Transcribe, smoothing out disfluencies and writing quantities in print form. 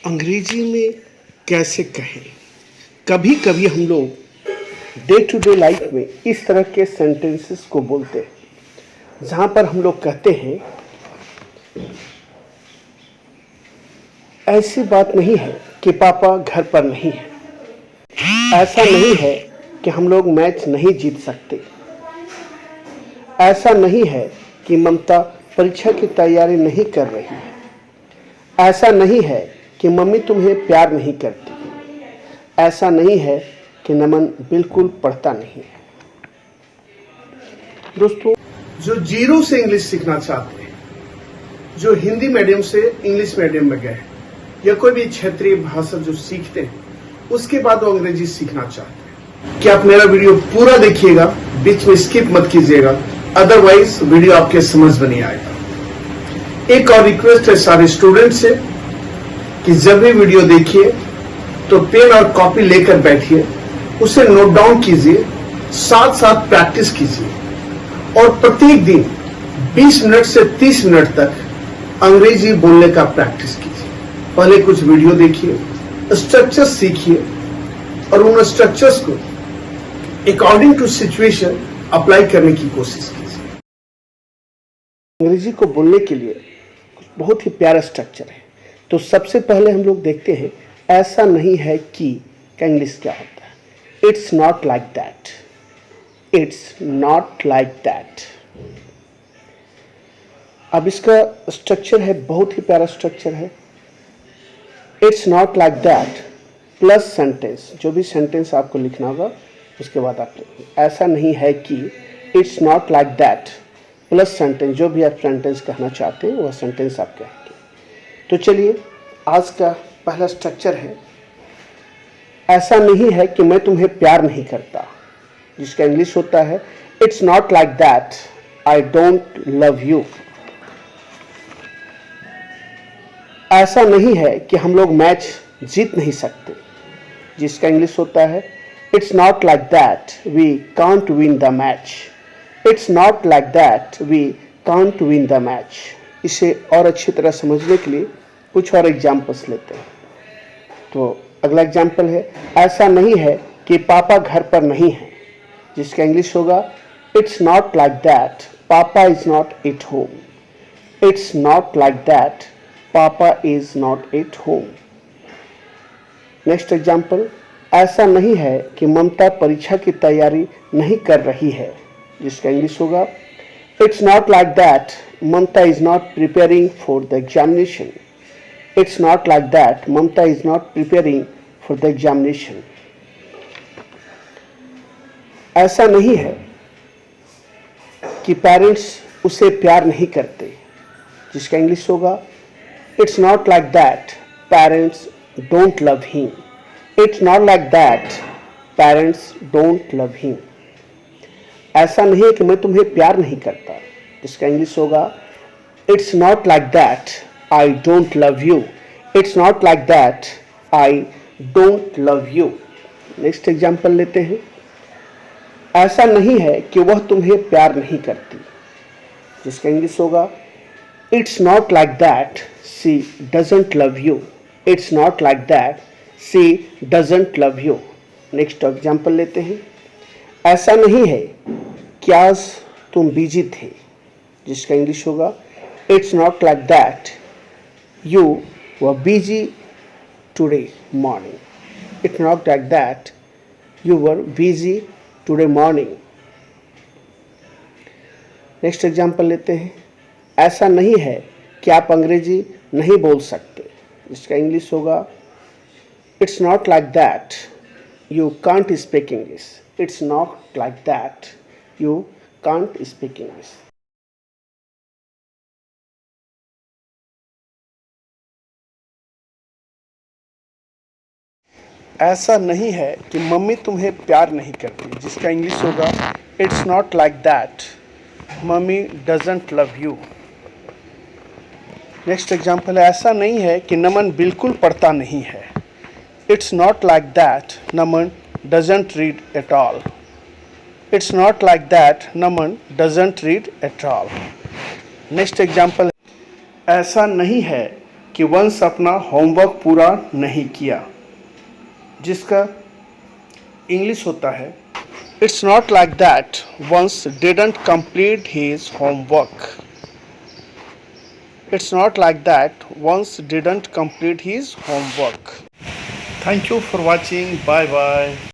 अंग्रेजी में कैसे कहें। कभी कभी हम लोग डे टू डे लाइफ में इस तरह के सेंटेंसेस को बोलते हैं जहाँ पर हम लोग कहते हैं ऐसी बात नहीं है कि पापा घर पर नहीं है, ऐसा नहीं है कि हम लोग मैच नहीं जीत सकते, ऐसा नहीं है कि ममता परीक्षा की तैयारी नहीं कर रही है, ऐसा नहीं है कि मम्मी तुम्हें प्यार नहीं करती, ऐसा नहीं है कि नमन बिल्कुल पढ़ता नहीं है। दोस्तों, जो जीरो से इंग्लिश सीखना चाहते हैं, जो हिंदी मीडियम से इंग्लिश मीडियम में गए या कोई भी क्षेत्रीय भाषा जो सीखते हैं उसके बाद वो अंग्रेजी सीखना चाहते हैं, कि आप मेरा वीडियो पूरा देखिएगा, बीच में स्किप मत कीजिएगा, अदरवाइज वीडियो आपके समझ में नहीं आएगा। एक और रिक्वेस्ट है सारे स्टूडेंट से कि जब भी वीडियो देखिए तो पेन और कॉपी लेकर बैठिए, उसे नोट डाउन कीजिए, साथ साथ प्रैक्टिस कीजिए और प्रत्येक दिन 20 मिनट से 30 मिनट तक अंग्रेजी बोलने का प्रैक्टिस कीजिए। पहले कुछ वीडियो देखिए, स्ट्रक्चर्स सीखिए और उन स्ट्रक्चर्स को अकॉर्डिंग टू सिचुएशन अप्लाई करने की कोशिश कीजिए। अंग्रेजी को बोलने के लिए बहुत ही प्यारा स्ट्रक्चर है। तो सबसे पहले हम लोग देखते हैं ऐसा नहीं है कि का इंग्लिश क्या होता है। It's not like that, it's not like that. अब इसका स्ट्रक्चर है, बहुत ही प्यारा स्ट्रक्चर है। It's not like that plus sentence, जो भी सेंटेंस आपको लिखना होगा उसके बाद आप लिखिए ऐसा नहीं है कि। It's not like that plus sentence, जो भी आप सेंटेंस कहना चाहते हैं वह सेंटेंस आप कहेंगे। तो चलिए, आज का पहला स्ट्रक्चर है ऐसा नहीं है कि मैं तुम्हें प्यार नहीं करता, जिसका इंग्लिश होता है it's not like that I don't love you. ऐसा नहीं है कि हम लोग मैच जीत नहीं सकते, जिसका इंग्लिश होता है it's not like that we can't win the match. It's not like that we can't win the match. इसे और अच्छी तरह समझने के लिए कुछ और एग्जाम्पल्स लेते हैं। तो अगला एग्जाम्पल है ऐसा नहीं है कि पापा घर पर नहीं है, जिसका इंग्लिश होगा it's not like that papa is not at home. It's not like that papa is not at home. Next example, ऐसा नहीं है कि ममता परीक्षा की तैयारी नहीं कर रही है, जिसका इंग्लिश होगा it's not like that Mamta is not preparing for the examination. It's not like that. Mamta is not preparing for the examination. ऐसा नहीं है कि पेरेंट्स उसे प्यार नहीं करते, जिसका इंग्लिश होगा It's not like that. Parents don't love him. It's not like that. Parents don't love him. ऐसा नहीं है कि मैं तुम्हें प्यार नहीं करता, इसका इंग्लिश होगा it's not like that I don't love you. It's not like that I don't love you. Next example लेते हैं, ऐसा नहीं है कि वह तुम्हें प्यार नहीं करती, जिसका इंग्लिश होगा it's not like that she doesn't love you. It's not like that she doesn't love you. Next example लेते हैं, ऐसा नहीं है कि आज तुम बिजी थे, जिसका इंग्लिश होगा it's not like that you were busy today morning. It's not like that you were busy today morning. Next example लेते हैं, ऐसा नहीं है कि आप अंग्रेजी नहीं बोल सकते, जिसका इंग्लिश होगा it's not like that you can't speak English. It's not like that you can't speak English. ऐसा नहीं है कि मम्मी तुम्हें प्यार नहीं करती, जिसका इंग्लिश होगा it's not like that mummy doesn't love you. Next example है ऐसा नहीं है कि नमन बिल्कुल पढ़ता नहीं है। It's not like that Naman doesn't read at all. It's not like that Naman doesn't read at all. Next example, ऐसा नहीं है कि वंश अपना होमवर्क पूरा नहीं किया, जिसका इंग्लिश होता है it's not like that Vansh didn't complete his homework. It's not like that Vansh didn't complete his homework. Thank you for watching. Bye bye.